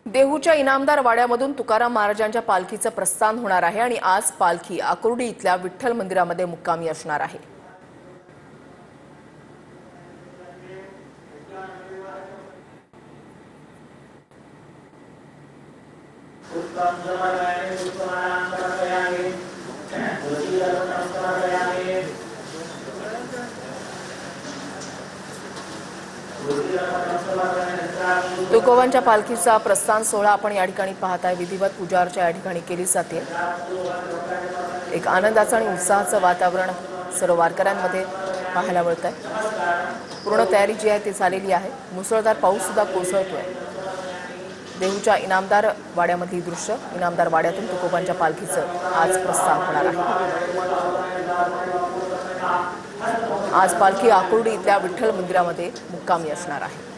देहूच्या इनामदार वाड्यामधून तुकाराम महाराजांच्या पालखीचं प्रस्थान होणार आहे आणि आज पालखी आकुर्डी इथल्या विठ्ठल मंदिरामध्ये मुक्कामी असणार आहे। तुकोबांच्या पालखीचा प्रस्थान सोहळा आपण या ठिकाणी पाहताय। विधिवत पूजा अर्चा या ठिकाणी केली जाते। एक आनंदाचं आणि उत्साहाचं वातावरण सर्व वारकऱ्यांमध्ये पाहायला मिळतंय। पूर्ण तयारी जी आहे ती झालेली आहे। मुसळधार पाऊस सुद्धा कोसळतोय। देहूच्या इनामदार वाड्यामधली दृश्य, इनामदार वाड्यातून तुकोबांच्या पालखीचं आज प्रस्थान होणार आहे। आज पालखी आकुर्डी इथल्या विठ्ठल मंदिरामध्ये मुक्कामी असणार आहे।